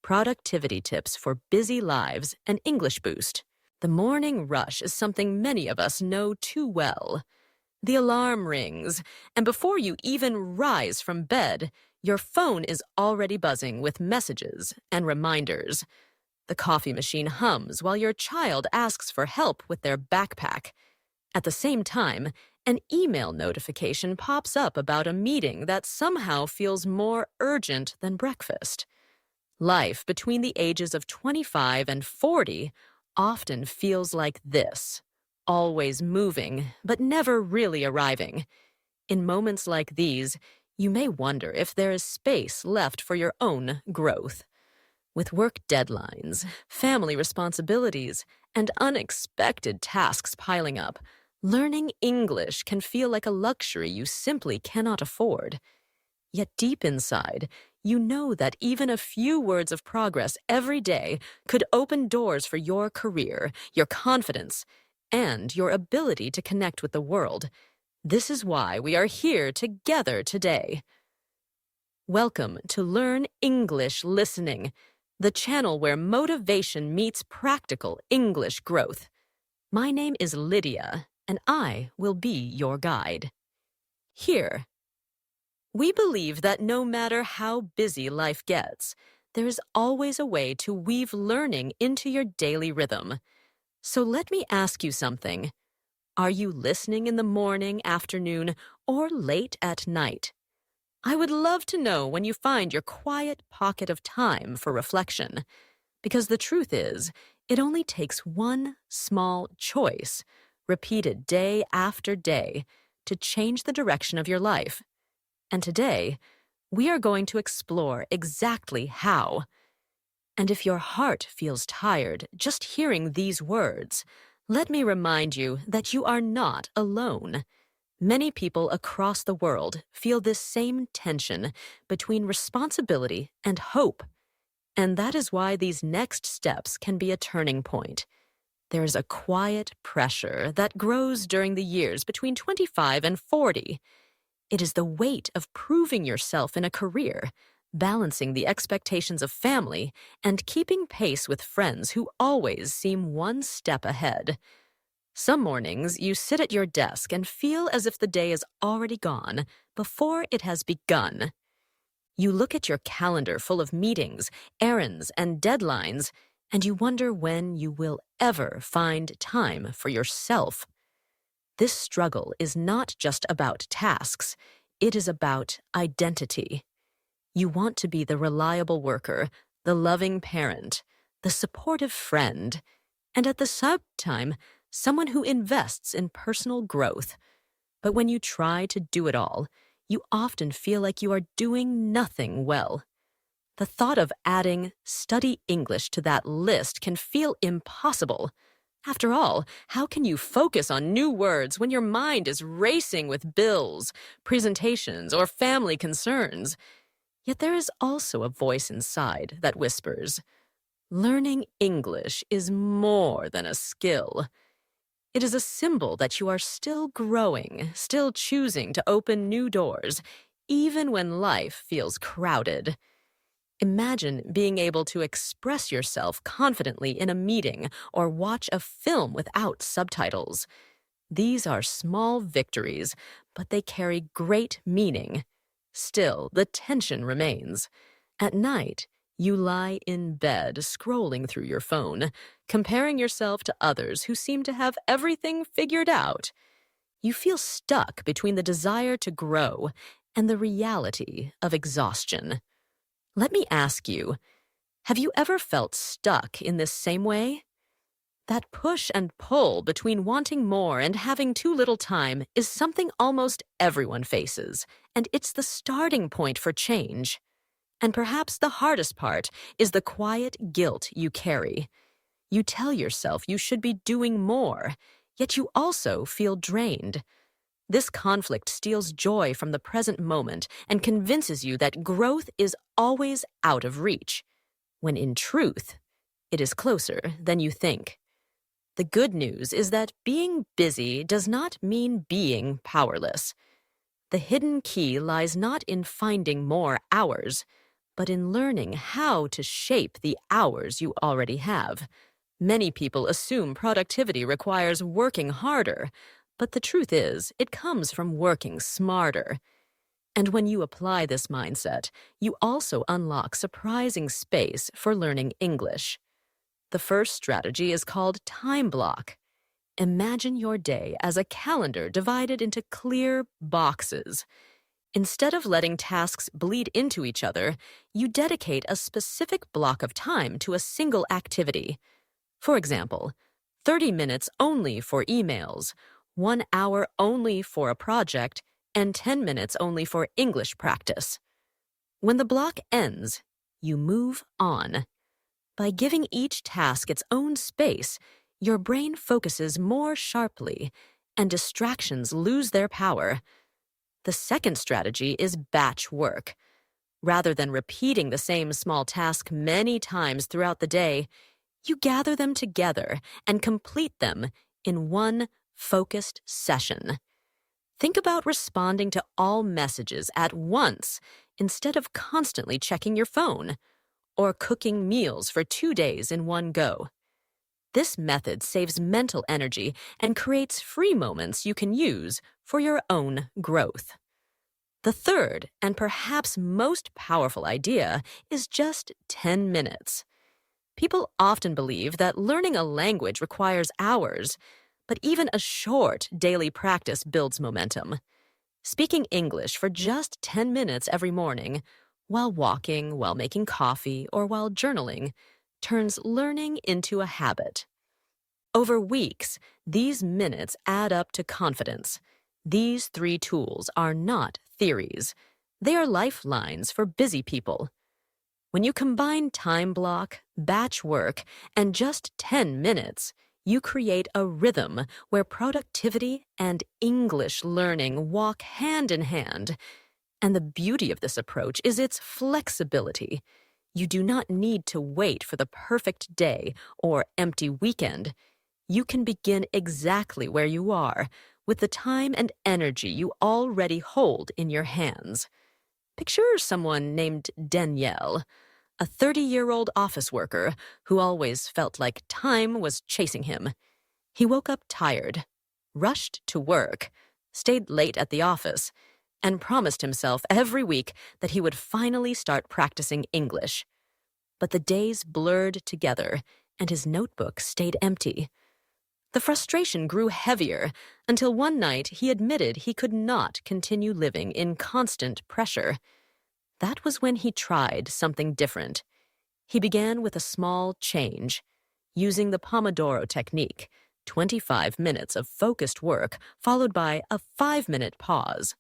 productivity tips for busy lives and English boost. The morning rush is something many of us know too well. The alarm rings, and before you even rise from bed, your phone is already buzzing with messages and reminders. The coffee machine hums while your child asks for help with their backpack. At the same time, an email notification pops up about a meeting that somehow feels more urgent than breakfast. Life between the ages of 25 and 40 often feels like this, always moving, but never really arriving. In moments like these, you may wonder if there is space left for your own growth. With work deadlines, family responsibilities, and unexpected tasks piling up, learning English can feel like a luxury you simply cannot afford. Yet deep inside, you know that even a few words of progress every day could open doors for your career, your confidence, and your ability to connect with the world. This is why we are here together today. Welcome to Learn English Listening, the channel where motivation meets practical English growth. My name is Lydia, and I will be your guide. Here, we believe that no matter how busy life gets, there is always a way to weave learning into your daily rhythm. So let me ask you something. Are you listening in the morning, afternoon, or late at night? I would love to know when you find your quiet pocket of time for reflection, because the truth is, it only takes one small choice, repeated day after day, to change the direction of your life. And today, we are going to explore exactly how. And if your heart feels tired just hearing these words, let me remind you that you are not alone. Many people across the world feel this same tension between responsibility and hope. And that is why these next steps can be a turning point. There is a quiet pressure that grows during the years between 25 and 40. It is the weight of proving yourself in a career, balancing the expectations of family, and keeping pace with friends who always seem one step ahead. Some mornings, you sit at your desk and feel as if the day is already gone before it has begun. You look at your calendar full of meetings, errands, and deadlines, and you wonder when you will ever find time for yourself. This struggle is not just about tasks, it is about identity. You want to be the reliable worker, the loving parent, the supportive friend, and at the same time, someone who invests in personal growth. But when you try to do it all, you often feel like you are doing nothing well. The thought of adding study English to that list can feel impossible. After all, how can you focus on new words when your mind is racing with bills, presentations, or family concerns? Yet there is also a voice inside that whispers, learning English is more than a skill. It is a symbol that you are still growing, still choosing to open new doors, even when life feels crowded. Imagine being able to express yourself confidently in a meeting or watch a film without subtitles. These are small victories, but they carry great meaning. Still, the tension remains. At night, you lie in bed scrolling through your phone, comparing yourself to others who seem to have everything figured out. You feel stuck between the desire to grow and the reality of exhaustion. Let me ask you, have you ever felt stuck in this same way? That push and pull between wanting more and having too little time is something almost everyone faces, and it's the starting point for change. And perhaps the hardest part is the quiet guilt you carry. You tell yourself you should be doing more, yet you also feel drained. This conflict steals joy from the present moment and convinces you that growth is always out of reach, when in truth, it is closer than you think. The good news is that being busy does not mean being powerless. The hidden key lies not in finding more hours, but in learning how to shape the hours you already have. Many people assume productivity requires working harder, but the truth is, it comes from working smarter. And when you apply this mindset, you also unlock surprising space for learning English. The first strategy is called time block. Imagine your day as a calendar divided into clear boxes. Instead of letting tasks bleed into each other, you dedicate a specific block of time to a single activity. For example, 30 minutes only for emails, 1 hour only for a project, and 10 minutes only for English practice. When the block ends, you move on. By giving each task its own space, your brain focuses more sharply, and distractions lose their power. The second strategy is batch work. Rather than repeating the same small task many times throughout the day, you gather them together and complete them in one focused session. Think about responding to all messages at once instead of constantly checking your phone, or cooking meals for 2 days in one go. This method saves mental energy and creates free moments you can use for your own growth. The third, and perhaps most powerful idea, is just 10 minutes. People often believe that learning a language requires hours, but even a short daily practice builds momentum. Speaking English for just 10 minutes every morning, while walking, while making coffee, or while journaling, turns learning into a habit. Over weeks, these minutes add up to confidence. These 3 tools are not theories. They are lifelines for busy people. When you combine time block, batch work, and just 10 minutes, you create a rhythm where productivity and English learning walk hand in hand. And the beauty of this approach is its flexibility. You do not need to wait for the perfect day or empty weekend. You can begin exactly where you are, with the time and energy you already hold in your hands. Picture someone named Danielle, a 30-year-old office worker who always felt like time was chasing him. He woke up tired, rushed to work, stayed late at the office, and promised himself every week that he would finally start practicing English. But the days blurred together, and his notebook stayed empty. The frustration grew heavier until one night he admitted he could not continue living in constant pressure. That was when he tried something different. He began with a small change, using the Pomodoro technique, 25 minutes of focused work followed by a 5-minute pause.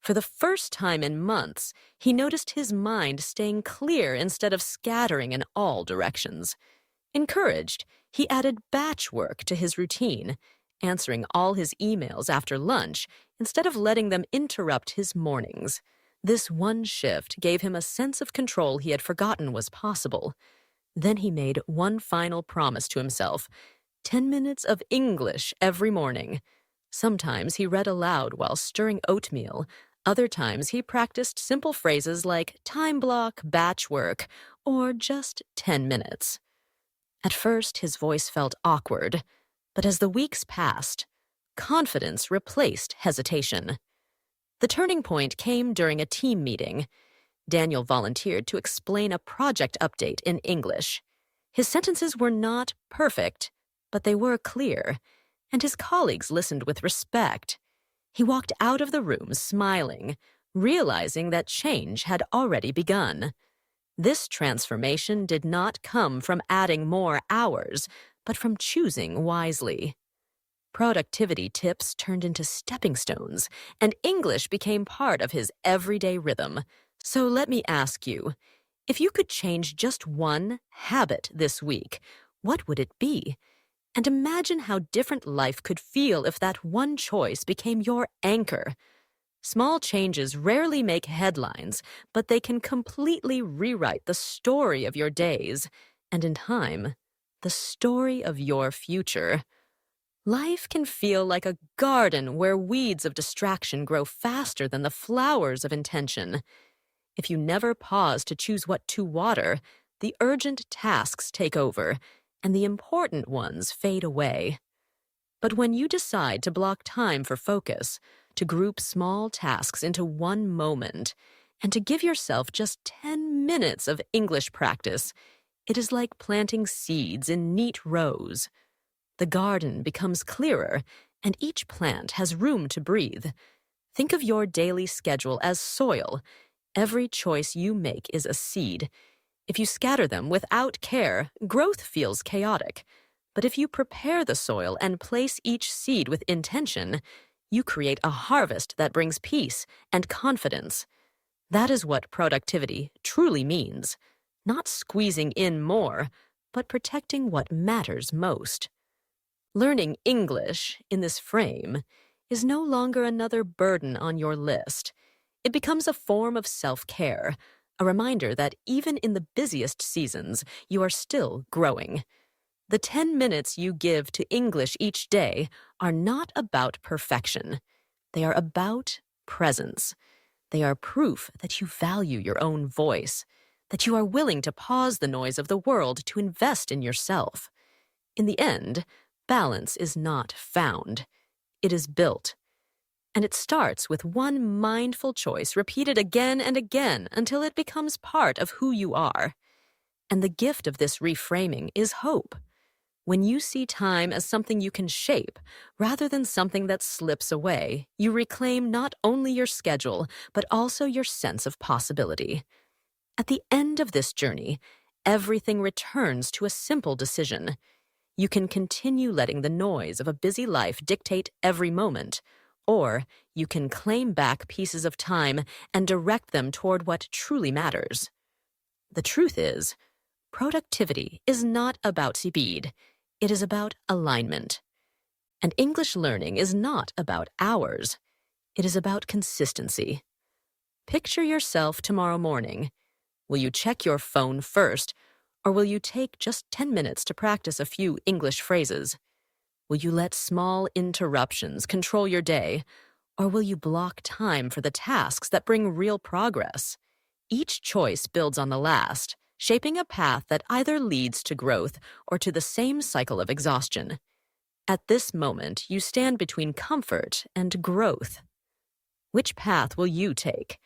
For the first time in months, he noticed his mind staying clear instead of scattering in all directions. Encouraged, he added batch work to his routine, answering all his emails after lunch instead of letting them interrupt his mornings. This one shift gave him a sense of control he had forgotten was possible. Then he made one final promise to himself: 10 minutes of English every morning. Sometimes he read aloud while stirring oatmeal. Other times he practiced simple phrases like time block, batch work, or just 10 minutes. At first, his voice felt awkward, but as the weeks passed, confidence replaced hesitation. The turning point came during a team meeting. Daniel volunteered to explain a project update in English. His sentences were not perfect, but they were clear, and his colleagues listened with respect. He walked out of the room smiling, realizing that change had already begun. This transformation did not come from adding more hours, but from choosing wisely. Productivity tips turned into stepping stones, and English became part of his everyday rhythm. So let me ask you, if you could change just one habit this week, what would it be? And imagine how different life could feel if that one choice became your anchor. Small changes rarely make headlines, but they can completely rewrite the story of your days, and in time, the story of your future. Life can feel like a garden where weeds of distraction grow faster than the flowers of intention. If you never pause to choose what to water, the urgent tasks take over, and the important ones fade away. But when you decide to block time for focus, to group small tasks into one moment, and to give yourself just 10 minutes of English practice, it is like planting seeds in neat rows. The garden becomes clearer, and each plant has room to breathe. Think of your daily schedule as soil. Every choice you make is a seed. If you scatter them without care, growth feels chaotic. But if you prepare the soil and place each seed with intention, you create a harvest that brings peace and confidence. That is what productivity truly means. Not squeezing in more, but protecting what matters most. Learning English in this frame is no longer another burden on your list. It becomes a form of self-care, a reminder that even in the busiest seasons, you are still growing. The 10 minutes you give to English each day are not about perfection. They are about presence. They are proof that you value your own voice, that you are willing to pause the noise of the world to invest in yourself. In the end, balance is not found. It is built. And it starts with one mindful choice repeated again and again until it becomes part of who you are. And the gift of this reframing is hope. When you see time as something you can shape, rather than something that slips away, you reclaim not only your schedule, but also your sense of possibility. At the end of this journey, everything returns to a simple decision. You can continue letting the noise of a busy life dictate every moment, or you can claim back pieces of time and direct them toward what truly matters. The truth is, productivity is not about speed. It is about alignment. And English learning is not about hours. It is about consistency. Picture yourself tomorrow morning. Will you check your phone first, or will you take just 10 minutes to practice a few English phrases? Will you let small interruptions control your day, or will you block time for the tasks that bring real progress? Each choice builds on the last, shaping a path that either leads to growth or to the same cycle of exhaustion. At this moment, you stand between comfort and growth. Which path will you take?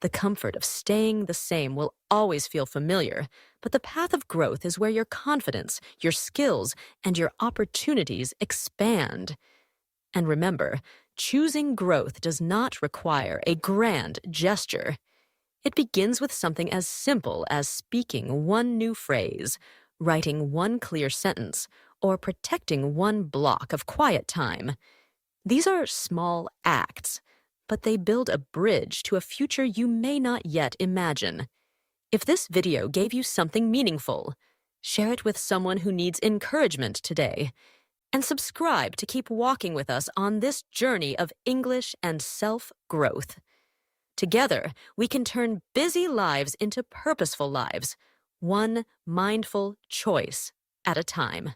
The comfort of staying the same will always feel familiar, but the path of growth is where your confidence, your skills, and your opportunities expand. And remember, choosing growth does not require a grand gesture. It begins with something as simple as speaking one new phrase, writing one clear sentence, or protecting one block of quiet time. These are small acts, but they build a bridge to a future you may not yet imagine. If this video gave you something meaningful, share it with someone who needs encouragement today, and subscribe to keep walking with us on this journey of English and self-growth. Together, we can turn busy lives into purposeful lives, one mindful choice at a time.